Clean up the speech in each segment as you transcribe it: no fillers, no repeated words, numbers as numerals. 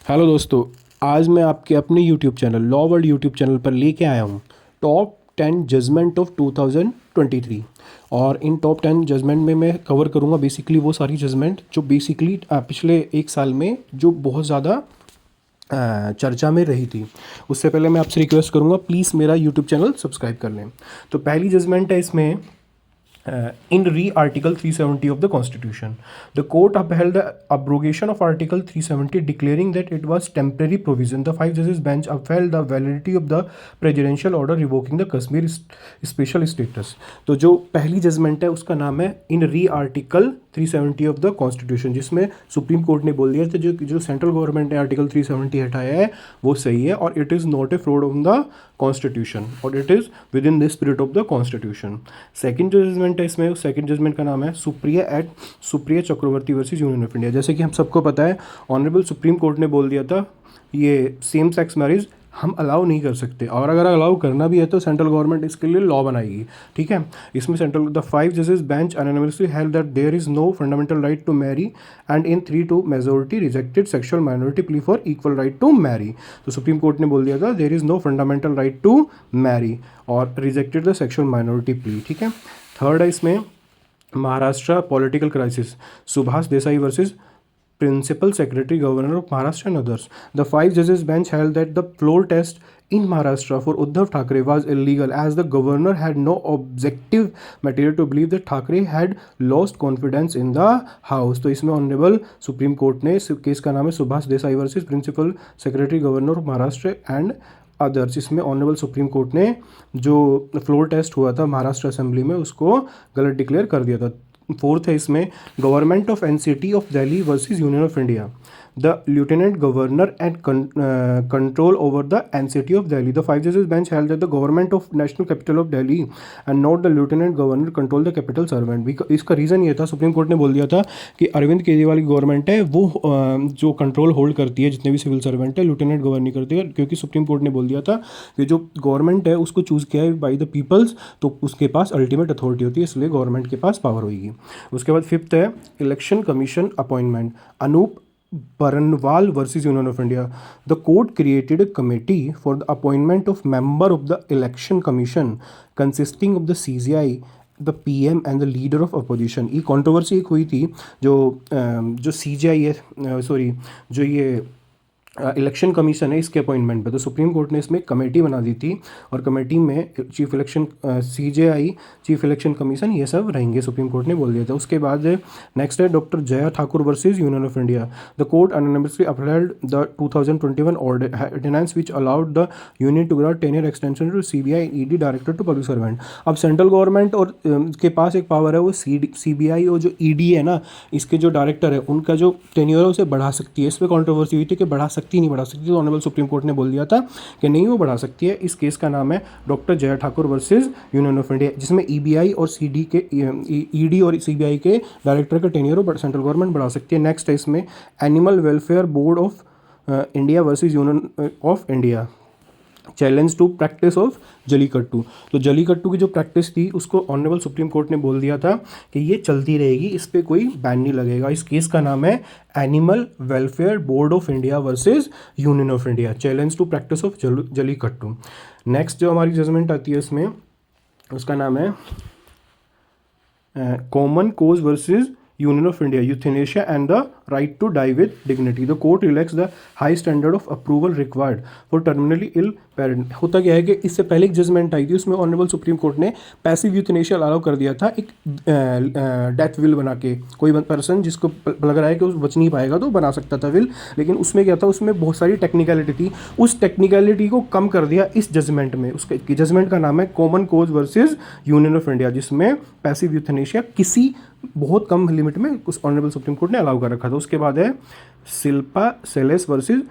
Hello दोस्तों। आज मैं आपके अपने YouTube channel law world YouTube channel पर लेके आया हूँ टॉप 10 जजमेंट ऑफ 2023। और इन टॉप 10 जजमेंट में मैं कवर करूँगा बेसिकली वो सारी जजमेंट जो बेसिकली पिछले एक साल में जो बहुत ज़्यादा चर्चा में रही थी। उससे पहले मैं आपसे रिक्वेस्ट करूँगा प्लीज़ मेरा यूट्यूब चैनल सब्सक्राइब कर लें। तो पहली जजमेंट है इसमें in re Article 370 of the Constitution. The court upheld the abrogation of Article 370, declaring that it was temporary provision. The five judges bench upheld the validity of the presidential order revoking the Kashmir special status. तो जो पहली judgement है उसका नाम है इन री article 370 of the constitution, जिसमें supreme court ने बोल दिया था जो सेंट्रल गवर्नमेंट ने आर्टिकल 370 हटाया है वो सही है और it is not a fraud on the constitution और it is within the spirit of the constitution. Second judgement है इसमें, सेकेंड जजमेंट का नाम है Supriya Chakravarti versus union of India. जैसे कि हम सबको पता है ऑनरेबल सुप्रीम कोर्ट ने बोल दिया था ये सेम सेक्स मैरिज हम अलाउ नहीं कर सकते और अगर अलाउ करना भी है तो सेंट्रल गवर्नमेंट इसके लिए लॉ बनाएगी। ठीक है, इसमें सेंट्रल द फाइव जजेस bench unanimously held that there is no fundamental right to marry and in 3-2 majority rejected sexual minority plea for equal right to marry. तो सुप्रीम कोर्ट ने बोल दिया था there is no fundamental right to marry और rejected the sexual minority plea. ठीक है, third है इसमें Maharashtra political crisis, Subhash Desai versus Principal Secretary Governor of Maharashtra and others. The five judges bench held that the floor test in Maharashtra for Uddhav Thackeray was illegal as the governor had no objective material to believe that Thackeray had lost confidence in the house. तो इसमें honourable supreme court ने case का नाम है Subhash Desai versus principal secretary governor of Maharashtra and others. इसमें honourable supreme court ने जो floor test हुआ था महाराष्ट्र असेंबली में उसको गलत डिक्लेयर कर दिया था। फोर्थ है इसमें government of NCT of Delhi versus union of India. The lieutenant governor and control over the NCT of Delhi. The five judges bench held that the government of national capital of Delhi and not the lieutenant governor control the capital servant. इसका reason ये था, supreme court ने बोल दिया था कि अरविंद केजरीवाल की government है वो जो कंट्रोल होल्ड करती है जितने भी सिविल सर्वेंट है, लिeutenant गवर्नर नहीं करती है, क्योंकि सुप्रीम कोर्ट ने बोल दिया था कि जो गवर्नमेंट है उसको चूज़ किया है बाई द पीपल्स तो उसके पास अल्टीमेट अथॉरिटी होती है, इसलिए गवर्नमेंट के पास पावर होगी। उसके बाद फिफ्थ है election commission appointment, Anoop Baranwal versus Union of India. The court created a committee for the appointment of member of the election commission consisting of the CGI, the PM and the leader of opposition. ये controversy एक हुई थी जो CGI है sorry जो ये election commission है इसके अपॉइंटमेंट पे, तो सुप्रीम कोर्ट ने इसमें कमेटी बना दी थी और कमेटी में chief election CJI chief election commission ये सब रहेंगे, सुप्रीम कोर्ट ने बोल दिया था। उसके बाद नेक्स्ट है doctor Jaya Thakur versus union of India. The court unanimously upheld the 2021 ordinance which allowed the union to grant 10 year extension to CBI ED director to public servant. अब सेंट्रल गवर्नमेंट और के पास एक पावर है वो CBI और जो ED है ना इसके जो डायरेक्टर है उनका जो टेन्योर है उसे बढ़ा सकती है। इस पर कॉन्ट्रोवर्सी हुई थी कि बढ़ा सकती नहीं बढ़ा सकती, तो ऑनरेबल सुप्रीम कोर्ट ने बोल दिया था कि नहीं वो बढ़ा सकती है। इस केस का नाम है doctor Jaya Thakur versus union of India, जिसमें EBI और CD के ED और CBI के डायरेक्टर का टेन्योर सेंट्रल गवर्नमेंट बढ़ा सकती है। नेक्स्ट है इसमें animal welfare board of India versus union of India, challenge to practice of Jallikattu. तो जलीकट्टू की जो प्रैक्टिस थी उसको ऑनरेबल सुप्रीम कोर्ट ने बोल दिया था कि ये चलती रहेगी, इस पर कोई बैन नहीं लगेगा। इस केस का नाम है animal welfare board of India versus union of India, challenge to practice of Jallikattu. Next जो हमारी जजमेंट आती है इसमें उसका नाम है common cause versus Union of India, euthanasia and the right to die with dignity. The court relaxed the high standard of approval required for terminally ill parent. होता क्या है कि इससे पहले एक जजमेंट आई थी उसमें ऑनरेबल सुप्रीम कोर्ट ने पैसिव यूथनेशिया अलाउ कर दिया था, एक डेथ विल बना के कोई पर्सन जिसको लग रहा है कि वो बच नहीं पाएगा तो बना सकता था विल, लेकिन उसमें क्या था उसमें बहुत सारी टेक्निकलिटी थी, उस टेक्निकलिटी को कम कर दिया इस जजमेंट में। उसके जजमेंट का नाम है common Cause versus Union of India, जिसमें पैसिव यूथनेशिया किसी बहुत कम लिमिट में उस ऑनरेबल सुप्रीम कोर्ट ने अलाउ कर रखा था। उसके बाद है Shilpa Sailesh versus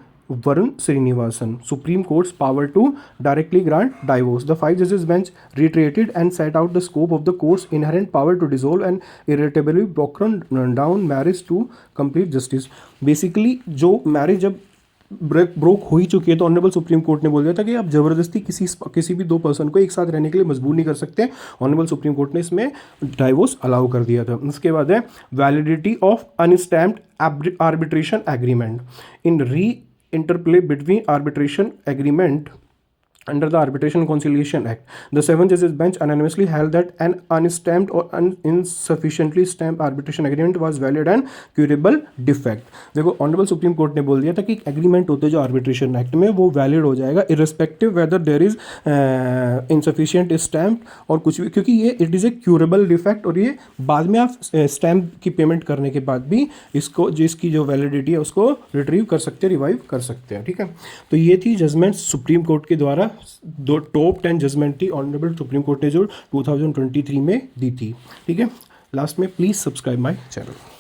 Varun Srinivasan, Supreme Court's power to directly grant divorce. The five जजेस bench reiterated and set out the scope of the court's inherent power to dissolve and irretrievably broken down marriage to complete justice. Basically जो marriage जब broke हो ही चुकी है तो honourable supreme court ने बोल दिया था कि आप जबरदस्ती किसी भी दो पर्सन को एक साथ रहने के लिए मजबूर नहीं कर सकते। ऑनरेबल सुप्रीम कोर्ट ने इसमें डाइवोर्स अलाउ कर दिया था। उसके बाद है validity of unstamped arbitration agreement in re interplay between arbitration agreement under the Arbitration Conciliation Act. The seven judges bench unanimously held that an unstamped or insufficiently stamped arbitration agreement was valid and curable defect. देखो honourable supreme court ने बोल दिया था कि agreement होते जो arbitration act में वो वैलिड हो जाएगा irrespective whether there is insufficient stamp और कुछ भी, क्योंकि ये it is a curable defect और ये बाद में आप स्टैम्प की पेमेंट करने के बाद भी इसको जिसकी जो वैलिडिटी है उसको रिट्रीव कर सकते हैं, रिवाइव कर सकते हैं। ठीक है, तो ये थी जजमेंट सुप्रीम कोर्ट के द्वारा, दो टॉप 10 जजमेंट थी ऑनरेबल सुप्रीम कोर्ट ने जो 2023 में दी थी। ठीक है, लास्ट में प्लीज़ सब्सक्राइब माय चैनल।